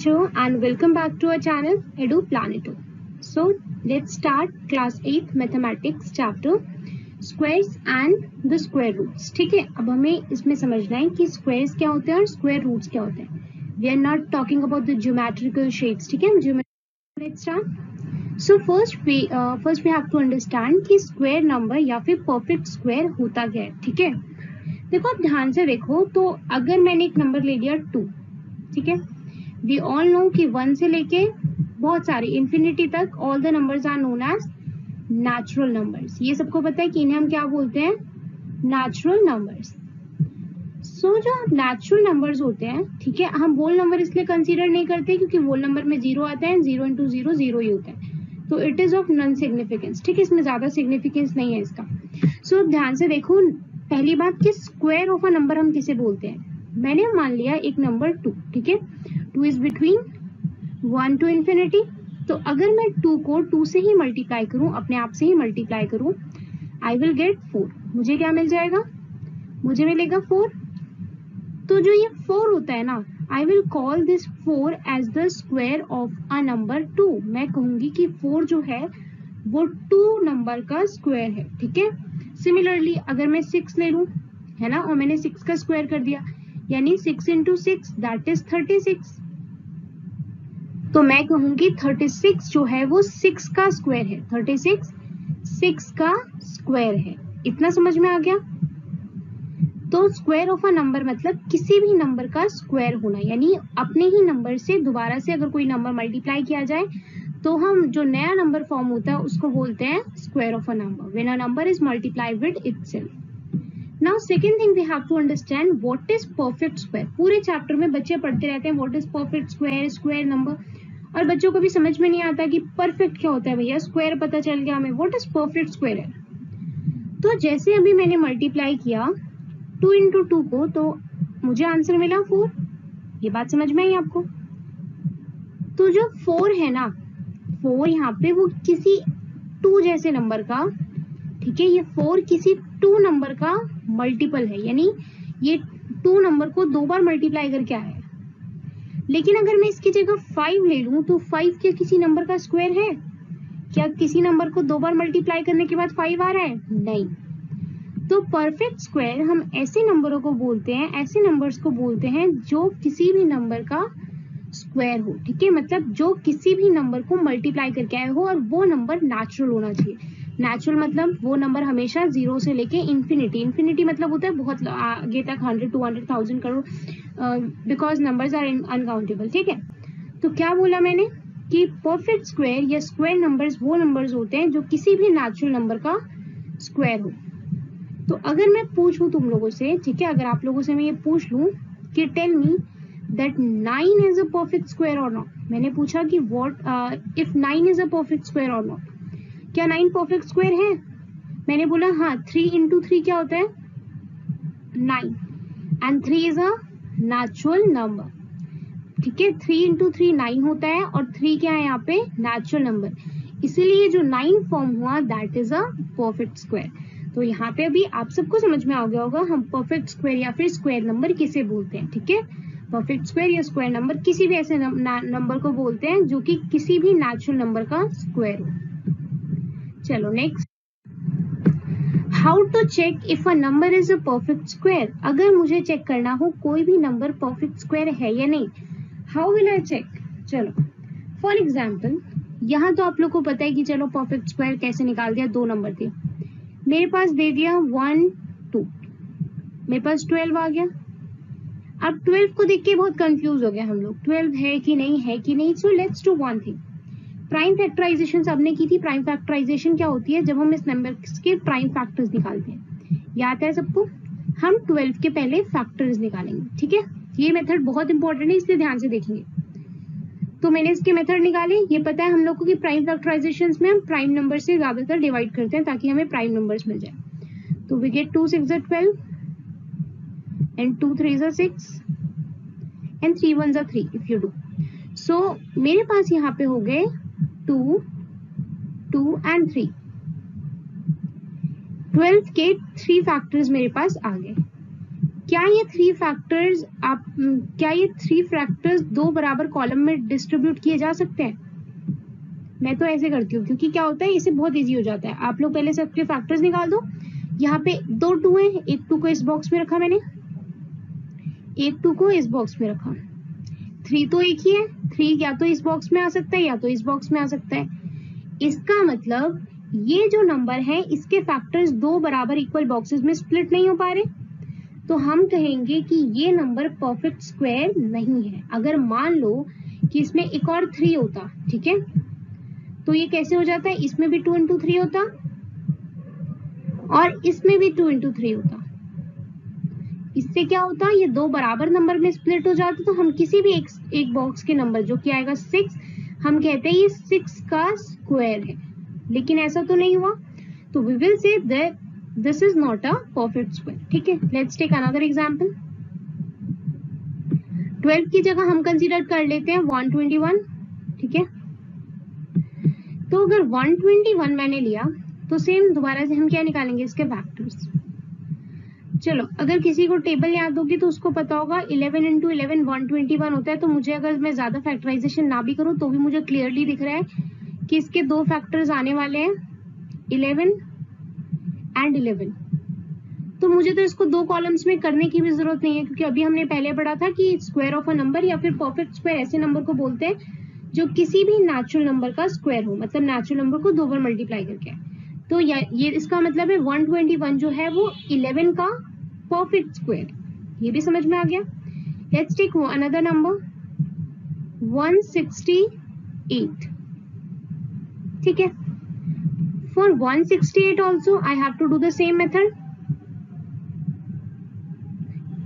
teacher and welcome back to our channel Edu Planeto. So let's start class 8 mathematics chapter squares and the square roots. ठीक है, अब हमें इसमें समझना है कि squares क्या होते हैं और square roots क्या होते हैं. We are not talking about the geometrical shapes. ठीक है, let's start. So first we have to understand कि square number या फिर perfect square होता क्या है. ठीक है, देखो आप ध्यान से देखो तो अगर मैंने एक नंबर ले लिया 2, ठीक है, वी ऑल नो कि 1 से लेके बहुत सारे इंफिनिटी तक all the numbers are known as natural numbers. ये सबको पता है कि इन्हें हम क्या बोलते हैं, नेचुरल नंबर्स. सो जो नेचुरल नंबर्स होते हैं, ठीक है, हम होल नंबर इसलिए कंसीडर नहीं करते क्योंकि होल नंबर में 0 आता है, 0 इंटू 0 0 ही होता है, तो it is of non significance. ठीक है, इसमें ज्यादा सिग्निफिकेंस नहीं है इसका. सो ध्यान से देखो, पहली बात कि स्क्वायर ऑफ अ नंबर हम किसे बोलते हैं. मैंने मान लिया एक नंबर 2, ठीक है, 2 इज बिटवीन 1 टू इन्फिनिटी. तो अगर मैं 2 को 2 से ही मल्टीप्लाई करूं, अपने आप से ही मल्टीप्लाई करूं, आई विल गेट 4. मुझे क्या मिल जाएगा, मुझे मिलेगा 4. तो जो ये 4 होता है ना, I will call this 4 as the square of a number 2. मैं कहूंगी कि 4 जो है वो 2 नंबर का स्क्वायर है. ठीक है, सिमिलरली अगर मैं 6 ले लूं, है ना, और मैंने 6 का स्क्वायर कर दिया, यानी 6 इंटू 6 दैट इज 36. तो मैं कहूंगी 36 जो है वो 6 का स्क्वायर है. 36 6 का स्क्वायर है. इतना समझ में आ गया. तो स्क्वायर ऑफ अ नंबर मतलब किसी भी नंबर का स्क्वायर होना, यानी अपने ही नंबर से दोबारा से अगर कोई नंबर मल्टीप्लाई किया जाए तो हम जो नया नंबर फॉर्म होता है उसको बोलते हैं square of a number, when a number is multiplied with itself. Now second thing we have to understand what is perfect square. पूरे चैप्टर में बच्चे पढ़ते रहते हैं what is perfect square, square number, और बच्चों को भी समझ में नहीं आता कि परफेक्ट क्या होता है. भैया स्क्वायर पता चल गया हमें, व्हाट इज परफेक्ट स्क्वायर है. तो जैसे अभी मैंने मल्टीप्लाई किया 2 इंटू 2 को, तो मुझे आंसर मिला 4. ये बात समझ में आई आपको. तो जो 4 है ना, 4 यहाँ पे वो किसी 2 जैसे नंबर का, ठीक है, ये 4 किसी 2 नंबर का मल्टीपल है, यानी ये 2 नंबर को 2 बार मल्टीप्लाई करके आया है. लेकिन अगर मैं इसकी जगह 5 ले लूं तो 5 क्या किसी नंबर का स्क्वायर है? क्या किसी नंबर को 2 बार मल्टीप्लाई करने के बाद 5 आ रहा है? नहीं. तो परफेक्ट स्क्वायर हम ऐसे नंबरों को बोलते हैं, ऐसे नंबर्स को बोलते हैं जो किसी भी नंबर का स्क्वायर हो. ठीक है, मतलब जो किसी भी नंबर को मल्टीप्लाई करके आए हो और वो नंबर नेचुरल होना चाहिए. नेचुरल मतलब वो नंबर हमेशा 0 से लेके इंफिनिटी, इंफिनिटी मतलब होता है बहुत आगे तक, 100 200 1000 crore, because numbers are uncountable. ठीक है, तो क्या बोला मैंने कि परफेक्ट स्क्वायर या स्क्वायर नंबर्स वो नंबर्स होते हैं जो किसी भी नेचुरल नंबर का स्क्वायर हो. तो अगर मैं पूछूं तुम लोगों से, ठीक है, अगर आप लोगों से मैं ये पूछ लूं कि tell me that 9 is a perfect square और नॉट. मैंने पूछा कि what if 9 is a perfect square और नॉट, क्या 9 परफेक्ट स्क्वायर है? मैंने बोला हाँ. 3 इंटू 3 क्या होता है? 9, and 3 is a natural number. ठीक है, 3 इंटू 3 9 होता है, और 3 क्या है यहाँ पे? Natural number. इसीलिए जो 9 फॉर्म हुआ that is a perfect square. तो यहाँ पे अभी आप सबको समझ में आ गया होगा हम परफेक्ट स्क्वायर या फिर स्क्वायर नंबर किसे बोलते हैं. ठीक है, परफेक्ट स्क्वायर या स्क्वायर नंबर किसी भी ऐसे नंबर को बोलते हैं जो कि किसी भी नेचुरल नंबर का स्क्वायर हो. चलो next, how to check if a number is a perfect square. अगर मुझे चेक करना हो कोई भी नंबर परफेक्ट स्क्वायर है या नहीं, हाउ विल आई चेक. चलो फॉर एग्जाम्पल, यहाँ तो आप लोग को पता है कि चलो परफेक्ट स्क्वायर कैसे निकाल दिया. 2 नंबर थे मेरे पास, दे दिया 1 2, मेरे पास 12 आ गया. अब 12 को देख के बहुत कंफ्यूज हो गया हम लोग, 12 है कि नहीं, है कि नहीं. So let's do one thing. Prime factorization सबने की थी. प्राइम फैक्टराइजेशन क्या होती है? जब हम इस नंबर के प्राइम फैक्टर्स निकालते हैं. याद है सबको? हम 12 के पहले फैक्टर्स निकालेंगे. ठीक है, ये मेथड बहुत इंपॉर्टेंट है, इसलिए ध्यान से देखेंगे. तो मैंने इसके मेथड निकाले. ये पता है हम लोग को कि प्राइम फैक्टराइजेशन में हम प्राइम नंबर से ज्यादातर डिवाइड करते हैं ताकि हमें प्राइम नंबर्स मिल जाए. तो we get 2 6 12 and 2 3 6 and 3 1 3 if you do. So मेरे पास यहाँ पे हो गए 2 2 and 3. 12 के 3 फैक्टर्स मेरे पास आ गए. क्या ये थ्री फैक्टर्स दो बराबर कॉलम में डिस्ट्रीब्यूट किए जा सकते हैं? मैं तो ऐसे करती हूँ, क्योंकि क्या होता है इससे बहुत इजी हो जाता है। आप लोग पहले सबके फैक्टर्स निकाल दो। यहाँ पे दो टू है, एक टू को इस बॉक्स में रखा मैंने, एक टू को इस बॉक्स में रखा। थ्री तो एक ही है, थ्री या तो इस बॉक्स में आ सकता है या तो इस बॉक्स में आ सकता है। इसका मतलब ये जो नंबर है इसके फैक्टर्स दो बराबर इक्वल बॉक्सेस में स्प्लिट नहीं हो पा रहे, तो हम कहेंगे कि ये नंबर परफेक्ट स्क्वायर नहीं है। अगर मान लो कि इसमें एक और थ्री होता, ठीक है, तो ये कैसे हो जाता है, इसमें भी 2 into 3 होता और इसमें भी 2 into 3 होता। इससे क्या होता, ये दो बराबर नंबर में स्प्लिट हो जाते, तो हम किसी भी एक बॉक्स के नंबर जो कि आएगा 6, हम कहते हैं ये 6 का स्क्वायर है। लेकिन ऐसा तो नहीं हुआ, तो we will say that this is not a perfect square. ठीक है, लेट्स टेक अनदर एग्जांपल। 12 की जगह हम कंसीडर कर लेते हैं 121। ठीक है, तो अगर 121 मैंने लिया तो सेम दोबारा से हम क्या निकालेंगे, इसके फैक्टर्स। चलो, अगर किसी को टेबल याद होगी तो उसको पता होगा 11 into 11 121 होता है। तो मुझे अगर मैं ज्यादा फैक्टराइजेशन ना भी करूं तो भी मुझे क्लियरली दिख रहा है कि इसके दो फैक्टर्स आने वाले हैं 11 and 11। तो मुझे तो इसको दो कॉलम्स में करने की भी जरूरत नहीं है, क्योंकि अभी हमने पहले पढ़ा था कि स्क्वायर ऑफ अ नंबर या फिर परफेक्ट स्क्वायर ऐसे नंबर को बोलते हैं जो किसी भी नेचुरल नंबर का स्क्वायर हो, मतलब नेचुरल नंबर को दो बार मल्टीप्लाई करके। तो ये इसका मतलब है 121 जो है वो 11 का परफेक्ट स्क्वायर। ये भी समझ में आ गया। Let's take another number 168। ठीक है, for 168 also I have to do the same method.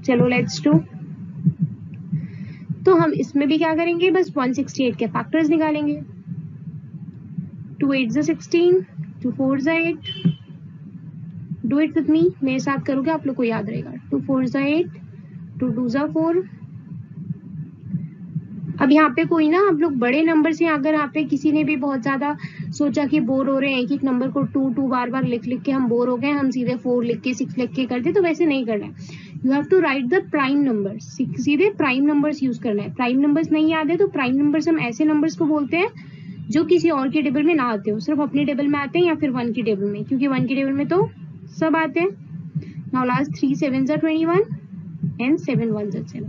चलो लेट्स डू। तो हम इसमें भी क्या करेंगे, बस 168 के फैक्टर्स निकालेंगे। 2 8 16, 2 4 8। डू इट विथ मी, मेरे साथ करोगे आप लोग को याद रहेगा। 2 4 8, 2 2 4। अब यहाँ पे कोई ना, आप लोग बड़े नंबर से, अगर यहाँ पे किसी ने भी बहुत ज्यादा सोचा कि बोर हो रहे हैं, एक एक नंबर को 2 2 बार बार लिख लिख के हम बोर हो गए, हम सीधे 4 लिख के 6 लिख के कर दे, तो वैसे नहीं करना है। You have to write the prime numbers, सीधे प्राइम नंबर्स यूज करना है। प्राइम नंबर्स नहीं याद है तो प्राइम नंबर्स हम ऐसे नंबर्स को बोलते हैं जो किसी और के टेबल में ना आते हो, सिर्फ अपने टेबल में आते हैं या फिर 1 की टेबल में, क्योंकि 1 की टेबल में तो सब आते हैं। Now last 3 7 21 and 7 1 7।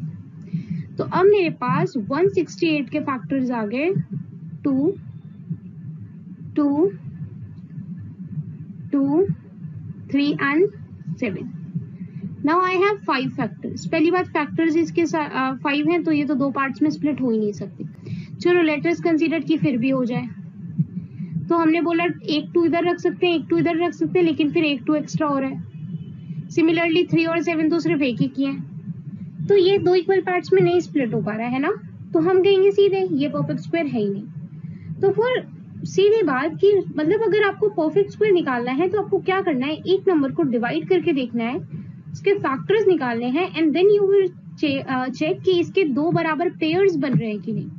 तो अब मेरे पास 168 के फैक्टर्स आ गए 2 2 2 3 and 7। Now I have 5 factors. पहली बात, फैक्टर्स इसके 5 हैं तो ये तो दो पार्ट्स में स्प्लिट हो ही नहीं सकती। चलो लेट अस कंसीडर कि फिर भी हो जाए। तो हमने बोला एक 2 इधर रख सकते हैं, एक 2 इधर रख सकते हैं, लेकिन फिर एक 2 एक्स्ट्रा हो रहा है। सिमिलरली 3 और 7 तो सिर्फ एक ही किए हैं, तो ये दो इक्वल पार्ट्स में नहीं स्प्लिट हो पा रहा है ना, तो हम कहेंगे सीधे ये परफेक्ट स्क्वायर है ही नहीं। तो फिर सीधी बात कि मतलब अगर आपको परफेक्ट स्क्वायर निकालना है तो आपको क्या करना है, एक नंबर को डिवाइड करके देखना है, उसके फैक्टर्स निकालने हैं, and then you will check कि इसके दो बराबर पेयर्स बन रहे हैं कि नहीं।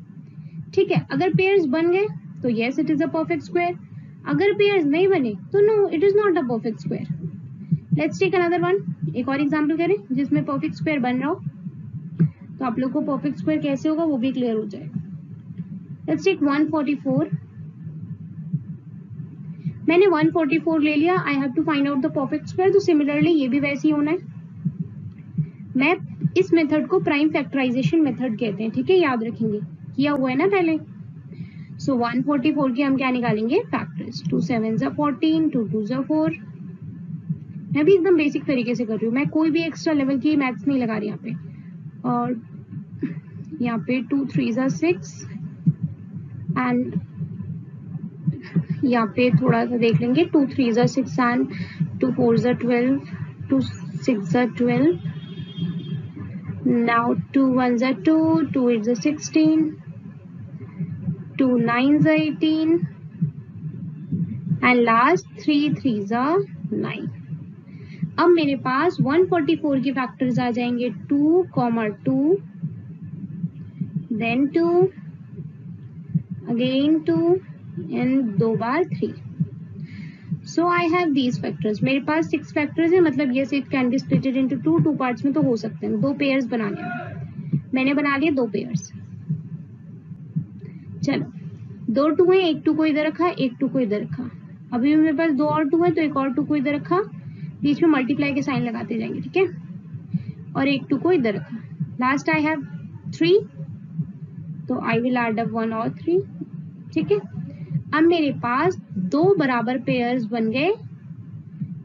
ठीक है, अगर पेयर्स बन गए तो yes it is a perfect square, अगर पेयर्स नहीं बने तो no it is not a perfect square. Let's take another one. एक और एग्जांपल करें जिसमें परफेक्ट स्क्वायर बन रहा हो, तो आप लोग को परफेक्ट स्क्वायर कैसे होगा वो भी क्लियर हो जाएगा। Let's take 144। मैंने 144 ले लिया, I have to find out the perfect square. तो सिमिलरली ये भी वैसे ही होना है। मैं इस मेथड को प्राइम फैक्टराइजेशन मेथड कहते हैं। ठीक है, याद रखेंगे, किया हुआ है ना पहले। सो 144 के हम क्या निकालेंगे, फैक्टर्स। 2 7 14, 2 2 4। मैं भी एकदम बेसिक तरीके से कर रही हूँ, मैं कोई भी एक्स्ट्रा लेवल की मैथ्स नहीं लगा रही यहाँ पे। और यहाँ पे 2 3 6 एंड यहाँ पे थोड़ा सा देख लेंगे। 2 3 6 एंड 2 4 12, 2 6 12। Now 2 1 2, 2 8 16, 2 9 18 and last 3 3 9। अब मेरे पास 144 के फैक्टर्स आ जाएंगे 2 2 then 2 again 2 and 2 bar 3। So I have these factors, मेरे पास 6 फैक्टर्स है, मतलब ये it can be splitted into two parts में तो हो सकते हैं, 2 पेयर्स बनाने हैं, मैंने बना लिए 2 पेयर्स। चलो 2 2 है, एक 2 को इधर रखा, एक 2 को इधर रखा, अभी मेरे पास 2 और 2 है तो एक और 2 को इधर रखा, बीच में मल्टीप्लाई के साइन लगाते जाएंगे, ठीक है, और एक 2 को इधर रखा। लास्ट आई हैव 3, तो आई विल ऐड अप 1 और 3, ठीक है। अब मेरे पास 2 बराबर पेयर्स बन गए,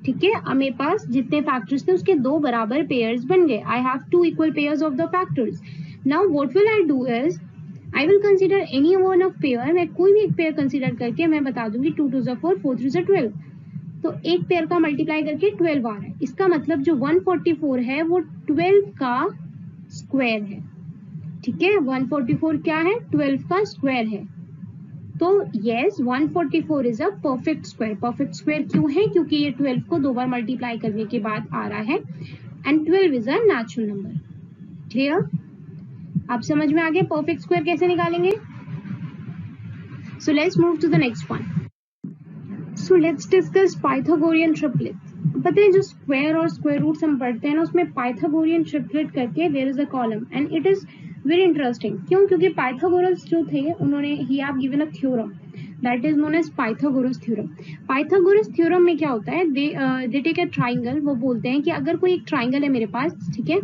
ठीक है। अब मेरे पास जितने फैक्टर्स थे उसके 2 बराबर पेयर्स बन गए। I have 2 equal pairs of the factors. Now what will I do is I will consider any one of pair, मैं कोई भी एक पेयर कंसिडर करके मैं बता दूंगी 2 2 4 4 3 12, तो एक पेयर का मल्टीप्लाई करके 12 आ रहा है, इसका मतलब जो 144 है वो 12 का स्क्वायर है, ठीक है। 144 क्या है, 12 का स्क्वायर है, तो yes 144 is a perfect square. Perfect square क्यों है, क्योंकि ये 12 को 2 बार मल्टीप्लाई करने के बाद आ रहा है, and 12 is a natural number. Clear, आप समझ में आ गया परफेक्ट स्क्वायर कैसे निकालेंगे। So let's move to the next one. So let's discuss Pythagorean triplet. पता है जो स्क्वायर और स्क्वायर रूट्स हम पढ़ते हैं ना, उसमें पाइथागोरियन ट्रिपलेट करके there is a column and it is very interesting. क्यों, क्योंकि पाइथागोरस जो थे उन्होंने ही have given a theorem that is known as Pythagoras theorem. Pythagoras theorem में क्या होता है, दे टेक अ ट्राइंगल, वो बोलते हैं कि अगर कोई एक ट्राइंगल है मेरे पास, ठीक है,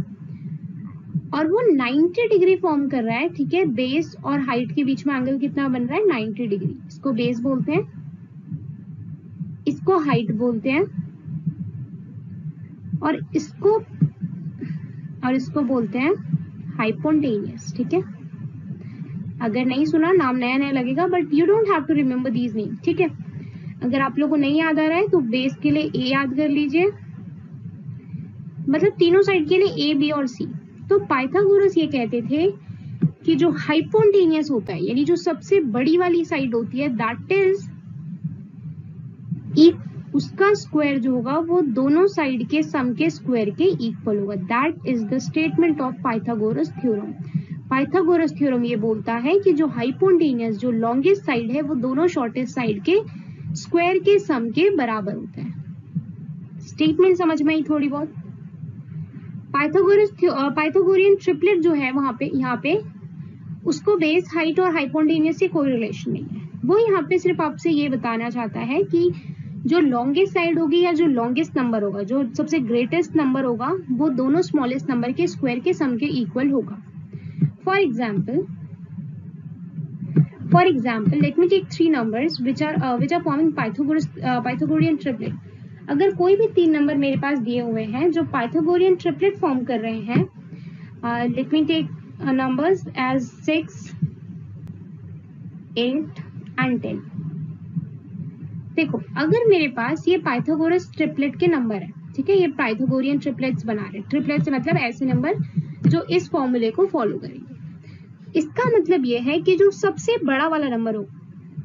और वो 90 डिग्री फॉर्म कर रहा है, ठीक है, बेस और हाइट के बीच में एंगल कितना बन रहा है, 90 डिग्री, इसको बेस बोलते हैं, इसको हाइट बोलते हैं, और इसको बोलते हैं हाइपोटेन्यूस, ठीक है। अगर नहीं सुना, नाम नया नया लगेगा, but you don't have to remember these name, ठीक है। अगर आप लोगों को नहीं याद आ रहा है तो बेस के लिए ए याद कर लीजिए, मतलब तीनों साइड के लिए ए, बी और सी। तो पाइथागोरस ये कहते थे कि जो हाइपोटेन्यूस होता है, यानी जो सबसे बड़ी वाली साइड होती है, दैट इज उसका स्क्वायर जो होगा वो दोनों साइड के सम के स्क्वायर के इक्वल होगा। That is the statement of Pythagoras theorem. Pythagoras theorem ये बोलता है कि जो हाइपोटेन्यूस, जो लॉन्गेस्ट साइड है, वो दोनों शॉर्टेस्ट साइड के स्क्वायर के सम के बराबर होता है। स्टेटमेंट समझ में आई थोड़ी बहुत। पाइथागोरियन ट्रिपलेट जो है वहां पे, यहाँ पे उसको बेस, हाइट और हाइपोटेन्यूस से कोई रिलेशन नहीं है। वो यहाँ पे सिर्फ आपसे ये बताना चाहता है कि जो लॉन्गेस्ट साइड होगी या जो लॉन्गेस्ट नंबर होगा, जो सबसे ग्रेटेस्ट नंबर होगा, वो दोनों स्मॉलेस्ट नंबर के स्क्वायर के सम के इक्वल होगा। For example let me take 3 numbers which are forming Pythagorean triplet। अगर कोई भी 3 नंबर मेरे पास दिए हुए हैं जो पाइथागोरियन ट्रिपलेट फॉर्म कर रहे हैं, let me take numbers as 6, 8 and 10। देखो, अगर मेरे पास ये पाइथागोरस ट्रिपलेट के नंबर है, ठीक है, ये पाइथागोरियन ट्रिपलेट्स बना रहे हैं। ट्रिपलेट से मतलब ऐसे नंबर जो इस फॉर्मूले को फॉलो करेंगे। इसका मतलब ये है कि जो सबसे बड़ा वाला नंबर हो,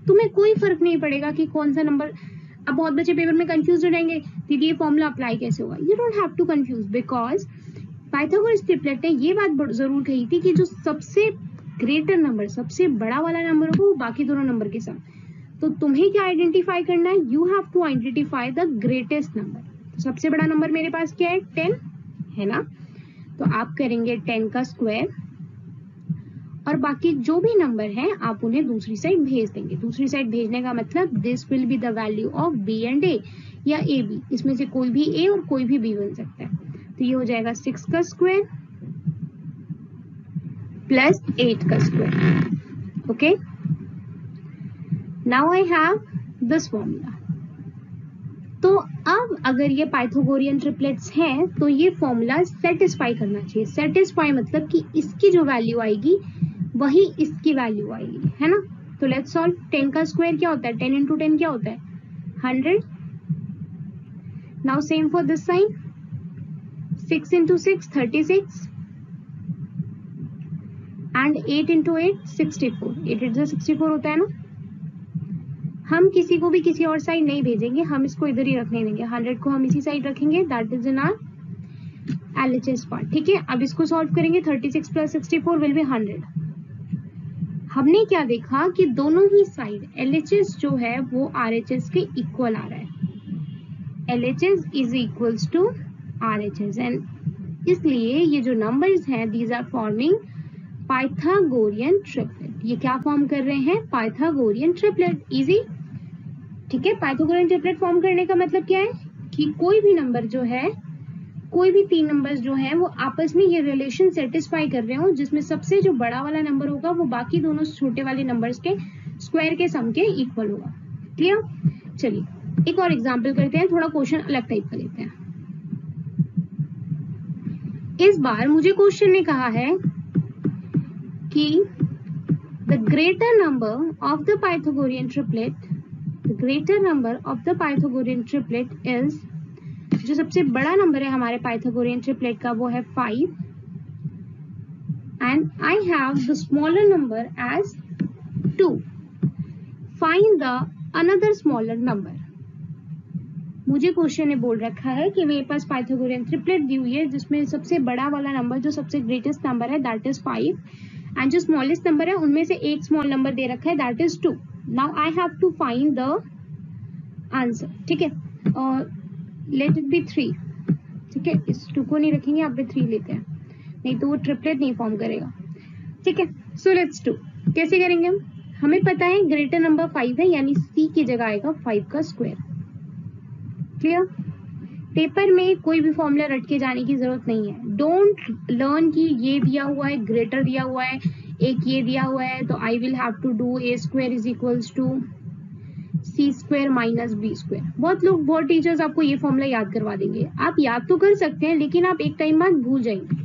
तुम्हें कोई फर्क नहीं पड़ेगा कि कौन सा नंबर। अब बहुत बच्चे पेपर में कंफ्यूज हो जाएंगे, दीदी ये फॉर्मूला अप्लाई कैसे होगा। You don't have to confuse, because Pythagoras triplet ने ये बात जरूर कही थी कि जो सबसे ग्रेटर नंबर, सबसे बड़ा वाला नंबर होगा, वो बाकी दोनों नंबर के साथ। तो तुम्हें क्या आइडेंटिफाई करना है, you have to identify the greatest number. सबसे बड़ा नंबर मेरे पास क्या है, 10 है ना, तो आप करेंगे 10 का स्क्वायर, और बाकी जो भी नंबर हैं आप उन्हें दूसरी साइड भेज देंगे। दूसरी साइड भेजने का मतलब this will be the value of B and A, या ए बी, इसमें से कोई भी ए और कोई भी बी बन सकता है। तो ये हो जाएगा 6 का स्क्वायर प्लस 8 का square. Okay, now I have this formula. तो अब अगर ये पाइथागोरियन ट्रिपलेट्स हैं तो ये फॉर्मूला सेटिस्फाई करना चाहिए। सेटिस्फाई मतलब कि इसकी जो वैल्यू आएगी वही इसकी वैल्यू आएगी, है ना। तो लेट्स सॉल्व। 10 का स्क्वायर क्या होता है, 10 into 10 क्या होता है, 100। Now same for this sign, 6 into 6 36 and 8 into 8 64। 8 into 64 होता है ना। हम किसी को भी किसी और साइड नहीं भेजेंगे, हम इसको इधर ही रखने देंगे। 100 को हम इसी साइड रखेंगे, that is in our LHS part, ठीक है। अब इसको सॉल्व करेंगे, 36 + 64 विल बी 100। हमने क्या देखा कि दोनों ही साइड LHS जो है वो RHS के इक्वल आ रहा है। LHS is equals to RHS and इसलिए ये जो नंबर्स हैं these are forming Pythagorean triplet. ये क्या फॉर्म कर रहे हैं? Pythagorean triplet. इजी, ठीक है। पाइथागोरियन ट्रिपलेट फॉर्म करने का मतलब क्या है कि कोई भी नंबर जो है, कोई भी तीन नंबर्स जो हैं वो आपस में ये रिलेशन सेटिस्फाई कर रहे हो जिसमें सबसे जो बड़ा वाला नंबर होगा वो बाकी दोनों छोटे वाले नंबर्स के स्क्वायर के सम के इक्वल होगा। क्लियर? चलिए एक और एग्जांपल करते हैं, थोड़ा क्वेश्चन अलग टाइप का लेते हैं। इस बार मुझे क्वेश्चन ने कहा है कि the greater number of the Pythagorean triplet, the greater number of the Pythagorean triplet is, जो सबसे बड़ा नंबर है हमारे पाइथागोरियन ट्रिपलेट का वो है 5 and I have the smaller number as 2। Find the another smaller number. मुझे क्वेश्चन ने बोल रखा है कि मेरे पास पाइथागोरियन ट्रिपलेट दी हुई है जिसमें सबसे बड़ा वाला नंबर जो सबसे ग्रेटेस्ट नंबर है दैट इज 5 एंड जो स्मॉलेस्ट नंबर है उनमें से एक स्मॉल नंबर दे रखा है that is 2। Now I have to find the answer, ठीक है। और लेट इट बी 3, ठीक है। इस 2 को नहीं रखेंगे, यहाँ पे 3 लेते हैं, नहीं तो वो ट्रिपलेट नहीं फॉर्म करेगा, ठीक है। सो लेट्स डू, कैसे करेंगे हम? हमें पता है ग्रेटर नंबर 5 है यानी C की जगह आएगा 5 का स्क्वायर। क्लियर? पेपर में कोई भी फॉर्मूला रट के जाने की जरूरत नहीं है। डोंट लर्न कि ये दिया हुआ है, ग्रेटर दिया हुआ है, एक ये दिया हुआ है तो I will have to do A square is equals to C square minus B square. बहुत टीचर्स आपको ये फॉर्मूला याद करवा देंगे, आप याद तो कर सकते हैं लेकिन आप एक टाइम बाद भूल जाएंगे,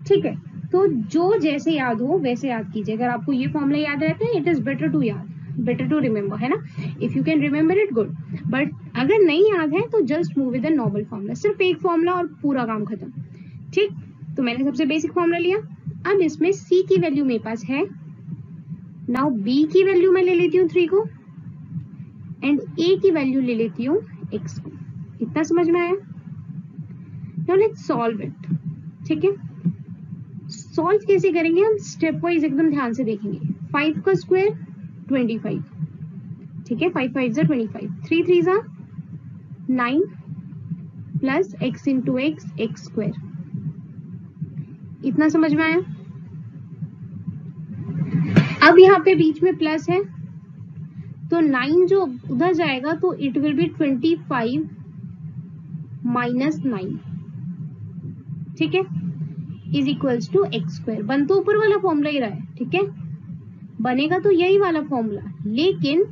ठीक है। तो जो जैसे याद हो वैसे याद कीजिए। अगर आपको ये फॉर्मूला याद रहता है इट इज बेटर टू याद, बेटर टू रिमेम्बर, है ना। If you can remember it good, but अगर नहीं याद है तो just move with the normal formula, सिर्फ एक फॉर्मूला और पूरा काम खत्म, ठीक। तो मैंने सबसे बेसिक फॉर्मूला लिया। अब इसमें C की वैल्यू मेरे पास है, नाउ B की वैल्यू मैं ले लेती हूँ 3 को एंड A की वैल्यू ले लेती हूँ X को। इतना समझ में आया? नाउ लेट्स सॉल्व इट, ठीक है। सॉल्व कैसे करेंगे हम? स्टेप वाइज एकदम ध्यान से देखेंगे। 5 का स्क्वायर 25, ठीक है। 5 5 25, 3 3 9 plus x into x square. इतना समझ में आया? अब यहाँ पे बीच में प्लस है तो 9 जो उधर जाएगा तो इट विल बी 25 माइनस 9, ठीक है, is equals to x square. बन तो ऊपर वाला फॉर्मूला ही रहा है, ठीक है, बनेगा तो यही वाला फॉर्मूला, लेकिन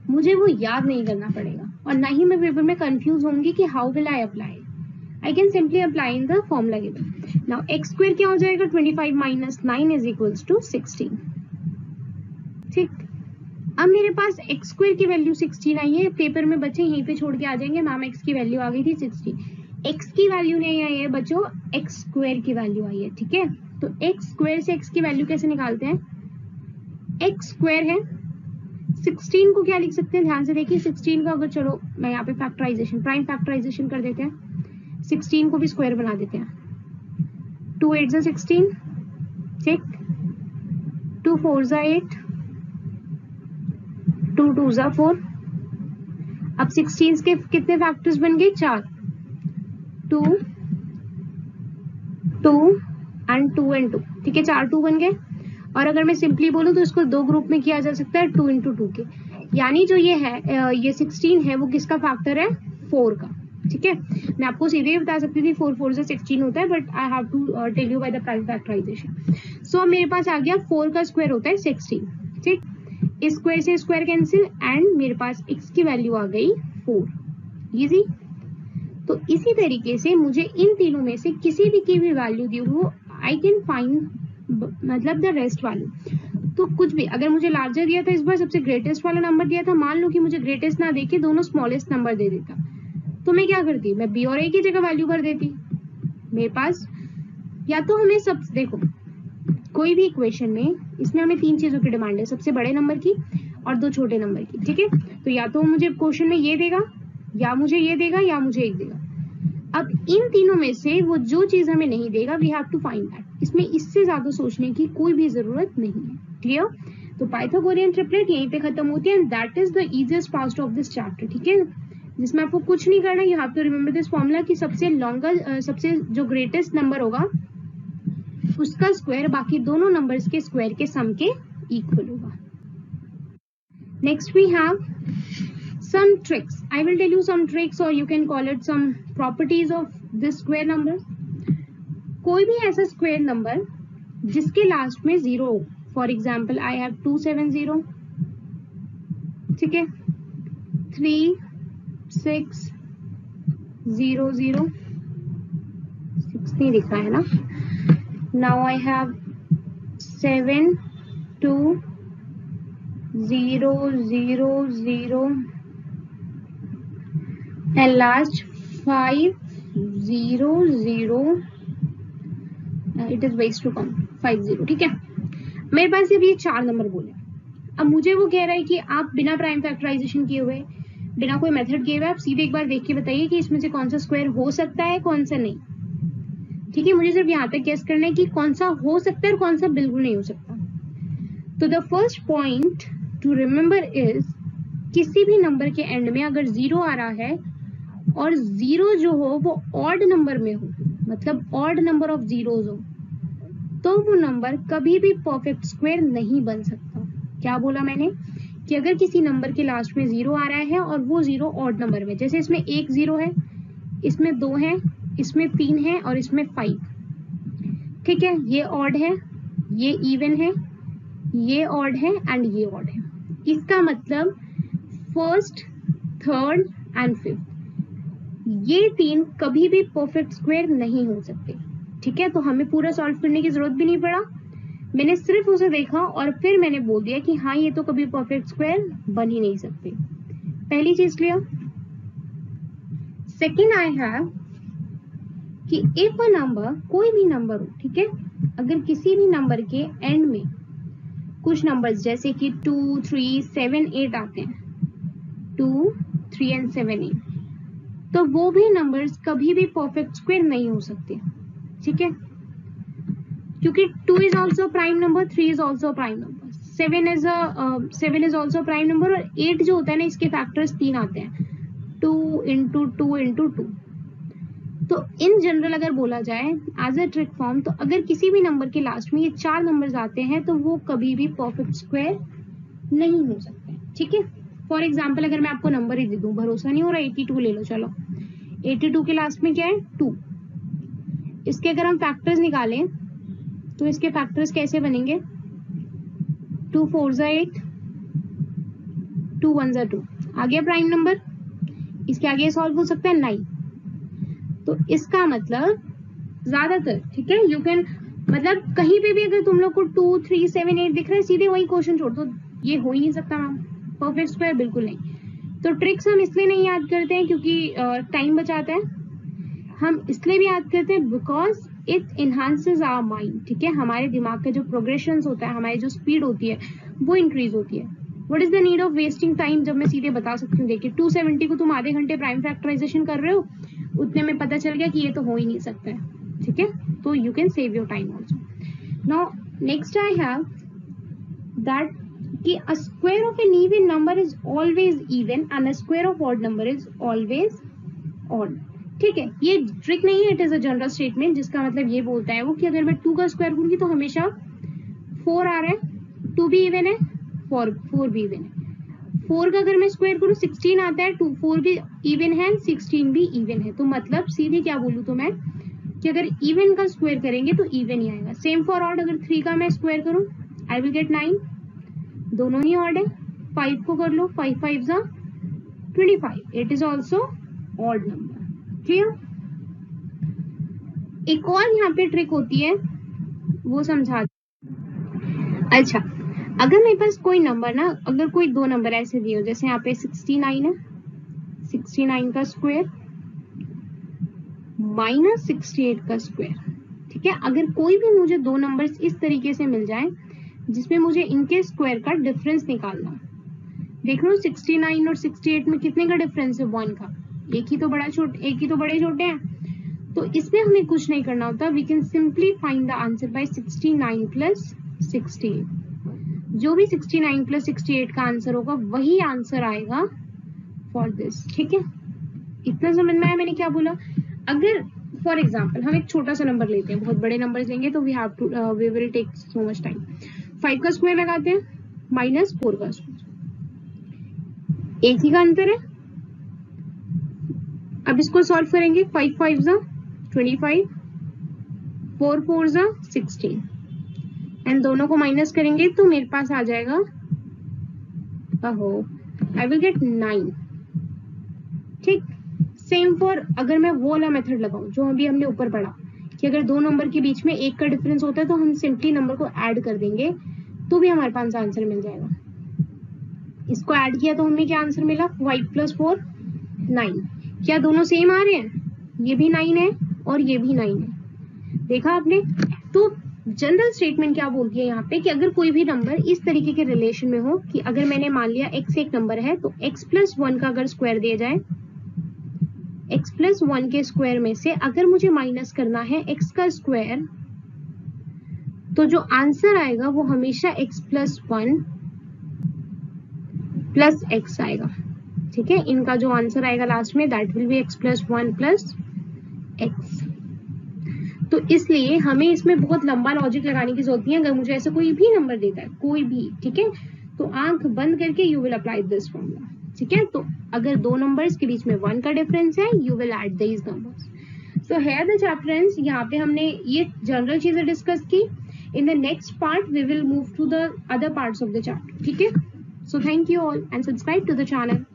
मुझे वो याद नहीं करना पड़ेगा और ना ही मैं पेपर में कंफ्यूज होंगी कि how will I apply. I can simply apply in the formula given. Now x square क्या हो जाएगा? 25 माइनस 9 इज इक्वल्स टू 16, ठीक। अब मेरे पास x स्क्वायर की वैल्यू 16 आई है। पेपर में बच्चे यहीं पे छोड़ के आ जाएंगे मैम x की वैल्यू आ गई थी 16। x की वैल्यू नहीं आई है बच्चों, x स्क्वायर की वैल्यू आई है, ठीक है। तो x स्क्वायर से x की वैल्यू कैसे निकालते हैं? x स्क्वायर है, 16 को क्या लिख सकते हैं? ध्यान से देखिए, 16 का अगर चलो मैं यहाँ पे फैक्टराइजेशन, प्राइम फैक्टराइजेशन कर देते हैं, 16 को भी स्क्वायर बना देते हैं। 2 8 16, ठीक, 2 4 8, 2 2 4। अब 16 के कितने फैक्टर्स बन गए? 4, 2 2 एंड 2 एंड 2, ठीक है, 4 2 बन गए। और अगर मैं सिंपली बोलूं तो इसको 2 ग्रुप में किया जा सकता है, 2 इंटू 2 के, यानी जो ये है ये 16 है वो किसका फैक्टर है? 4 का, ठीक है। मैं आपको सीधे ही बता सकती थी 4 4 से 16 होता है, but I have to tell you by the prime factorization. So अब मेरे पास आ गया 4 का स्क्वायर होता है 16, ठीक। इस स्क्वायर से स्क्वायर कैंसिल एंड मेरे पास x की वैल्यू आ गई 4। इजी। तो इसी तरीके से मुझे इन तीनों में से किसी भी की भी वैल्यू दी हो, आई कैन फाइंड मतलब द रेस्ट वैल्यू। तो कुछ भी, अगर मुझे लार्जर दिया था इस बार, सबसे ग्रेटेस्ट वाला नंबर दिया था, मान लो कि मुझे ग्रेटेस्ट ना देके दोनों स्मॉलेस्ट नंबर दे देता, तो मैं क्या करती? मैं b और a की जगह वैल्यू भर देती। मेरे पास या तो हमें सब, देखो कोई भी इक्वेशन में इसमें हमें 3 चीजों की डिमांड है, सबसे बड़े नंबर की और 2 छोटे नंबर की, ठीक है। तो या तो मुझे क्वेश्चन में ये देगा, या मुझे ये देगा, या मुझे एक देगा। अब इन तीनों में से वो जो चीज हमें नहीं देगा, we have to find that. इसमें इससे ज्यादा सोचने की कोई भी जरूरत नहीं है। क्लियर? तो पाइथागोरियन ट्रिपलेट यहीं पे खत्म होती है and that is the easiest part of this chapter, ठीक है। जिसमें आपको कुछ नहीं करना, you have to remember this formula कि सबसे जो ग्रेटेस्ट नंबर होगा उसका स्क्वायर बाकी दोनों नंबर्स के स्क्वायर के सम के इक्वल होगा। Next we have some tricks. I will tell you some tricks or you can call it some properties of this square number. कोई भी ऐसा स्क्वायर नंबर जिसके लास्ट में 0 हो, फॉर एग्जाम्पल आई हैव 270, ठीक है, 3 6 0 0 6 नहीं दिख रहा है ना, now I have 7 2 0 0 0 and last 5 0 0 it is ways to count 5 0, ठीक है। मेरे पास अब ये 4 नंबर बोले, अब मुझे वो कह रहा है कि आप बिना प्राइम फैक्टराइजेशन किए हुए, बिना कोई मेथड किए हुए, आप सीधे एक बार देख के बताइए कि इसमें से कौन सा स्क्वायर हो सकता है कौन सा नहीं, ठीक है। मुझे सिर्फ यहाँ तक गेस करना है कि कौन सा हो सकता है और कौन सा बिल्कुल नहीं हो सकता। तो the first point two remember is, किसी भी नंबर के एंड में अगर 0 आ रहा है और 0 जो हो वो ऑड नंबर में हो, मतलब ऑड नंबर ऑफ जीरोज हो, तो वो नंबर कभी भी परफेक्ट स्क्वायर नहीं बन सकता। क्या बोला मैंने कि अगर किसी नंबर के लास्ट में 0 आ रहा है और वो 0 ऑड नंबर में, जैसे इसमें 1 0 है, इसमें 2 है, इसमें 3 है और इसमें 5, ठीक है, ये ऑड है, ये इवन है, ये ऑड है एंड ये ऑड है। इसका मतलब फर्स्ट, थर्ड एंड फिफ्थ, ये 3 कभी भी परफेक्ट स्क्वायर नहीं हो सकते, ठीक है। तो हमें पूरा सॉल्व करने की जरूरत भी नहीं पड़ा, मैंने सिर्फ उसे देखा और फिर मैंने बोल दिया कि हाँ ये तो कभी परफेक्ट स्क्वायर बन ही नहीं सकते। पहली चीज क्लियर। सेकेंड आई हैव कि इफ अ नंबर, कोई भी नंबर हो, ठीक है, अगर किसी भी नंबर के एंड में कुछ नंबर्स जैसे कि 2 3 7 8 आते हैं, 2 3 एंड 7 8, तो वो भी नंबर्स कभी भी परफेक्ट स्क्वायर नहीं हो सकते, ठीक है, क्योंकि 2 is also prime number, 3 is also prime number, 7 is also prime number, और 8 जो होता है ना, इसके फैक्टर्स 3 आते हैं, 2 इंटू 2 इंटू 2। तो इन जनरल अगर बोला जाए एज ए ट्रिक फॉर्म, तो अगर किसी भी नंबर के लास्ट में ये 4 नंबर्स आते हैं तो वो कभी भी परफेक्ट स्क्वायर नहीं हो सकते, ठीक है। फॉर एग्जाम्पल अगर मैं आपको नंबर ही दे दूं, भरोसा नहीं हो रहा, 82 ले लो, चलो 82 के लास्ट में क्या है 2, इसके अगर हम फैक्टर्स निकालें तो इसके फैक्टर्स कैसे बनेंगे, 2 4 8, 2 1 2, आ गया प्राइम नंबर, इसके आगे सॉल्व हो सकता है 9। तो इसका मतलब ज्यादातर, ठीक है, यू कैन, मतलब कहीं पे भी अगर तुम लोग को 2 3 7 8 दिख रहा है, सीधे वही क्वेश्चन छोड़ दो, ये हो ही नहीं सकता मैम, परफेक्ट स्क्वायर बिल्कुल नहीं। तो ट्रिक्स हम इसलिए नहीं याद करते हैं क्योंकि टाइम बचाता है, हम इसलिए भी याद करते हैं बिकॉज इट इनहांसेस आवर माइंड, ठीक है, हमारे दिमाग का जो प्रोग्रेशन होता है, हमारी जो स्पीड होती है वो इंक्रीज होती है। What is the need of wasting time, जब मैं सीधे बता सकती हूँ, देखिए 270 को तुम आधे घंटे प्राइम फैक्टराइजेशन कर रहे हो, उतने में पता चल गया कि ये तो हो ही नहीं सकता है, ठीक है, तो you can save your time also. Now next I have that कि a square of an even number is always even and a square of odd number is always odd, ठीक है। ये ट्रिक नहीं है, it is a general statement, जिसका मतलब ये बोलता है वो कि अगर मैं 2 का स्क्वायर करूंगी तो हमेशा 4 आ रहा है, 2 भी इवन है, 4 भी इवन है, 4 का अगर मैं स्क्वायर करूँ 16 आता है, 2 4 भी इवन है, 16 भी इवन है। तो मतलब सीधे क्या बोलूँ तो मैं कि अगर इवन का स्क्वायर करेंगे तो इवन ही आएगा। सेम फॉर ऑड, अगर 3 का मैं स्क्वायर करूँ आई विल गेट 9, दोनों ही ऑड है। 5 को कर लो, 5 5 25, it is also odd number, clear. एक और यहाँ पे ट्रिक होती है, वो समझा। अच्छा, अगर मेरे पास कोई नंबर ना, अगर कोई 2 नंबर ऐसे दिए हो, जैसे यहाँ पे 69 है, 69 का स्क्वायर माइनस 68 का स्क्वायर, ठीक है, अगर कोई भी मुझे 2 नंबर्स इस तरीके से मिल जाए जिसमें मुझे इनके स्क्वायर का डिफरेंस निकालना, देख लो 69 और 68 में कितने का डिफरेंस है, 1 का, एक ही तो बड़े छोटे हैं। तो इसमें हमें कुछ नहीं करना होता, we can simply find the answer by 69 plus 68। जो भी 69 प्लस 68 का आंसर होगा वही आंसर आएगा फॉर दिस, ठीक है। इतना समझ में आया मैंने क्या बोला? अगर फॉर एग्जाम्पल हम एक छोटा सा नंबर लेते हैं, बहुत बड़े नंबर लेंगे तो we will take so much time. 5 का स्क्वायर लगाते हैं माइनस 4 का स्क्वायर, एक ही का अंतर है। अब इसको सॉल्व करेंगे, 5 5 जा 25, 4 4 जा 16 एंड दोनों को माइनस करेंगे तो मेरे पास आ जाएगा, आई विल गेट 9। ठीक, सेम फॉर अगर मैं वो वाला मेथड लगाऊं जो अभी हमने ऊपर पढ़ा कि अगर दो नंबर के बीच में एक का डिफरेंस होता है तो हम सिंपली नंबर को ऐड कर देंगे तो भी हमारे पास आंसर मिल जाएगा। इसको ऐड किया तो हमें क्या आंसर मिला, 5 + 4 9। क्या दोनों सेम आ रहे हैं? ये भी 9 है और ये भी 9 है, देखा आपने? तो जनरल स्टेटमेंट क्या बोलती है यहाँ पे कि अगर कोई भी नंबर इस तरीके के रिलेशन में हो कि अगर मैंने मान लिया x एक नंबर है तो x + 1 का अगर स्क्वायर दिया जाए, x + 1 के स्क्वायर में से अगर मुझे माइनस करना है x का स्क्वायर, तो जो आंसर आएगा वो हमेशा x + 1 + x आएगा। ठीक है, इनका जो आंसर आएगा लास्ट में that will be x + 1 + x। तो इसलिए हमें इसमें बहुत लंबा लॉजिक लगाने की जरूरत नहीं है। अगर मुझे ऐसा कोई भी नंबर देता है, कोई भी, ठीक है, तो आंख बंद करके you will apply this formula. ठीक है, तो अगर दो नंबर्स के बीच में 1 का डिफरेंस है, you will add these numbers. So here the chapter ends. यहाँ पे हमने ये जनरल चीजें डिस्कस की। In the next part we will move to the other parts of the chapter. ठीक है, so thank you all and subscribe to the channel.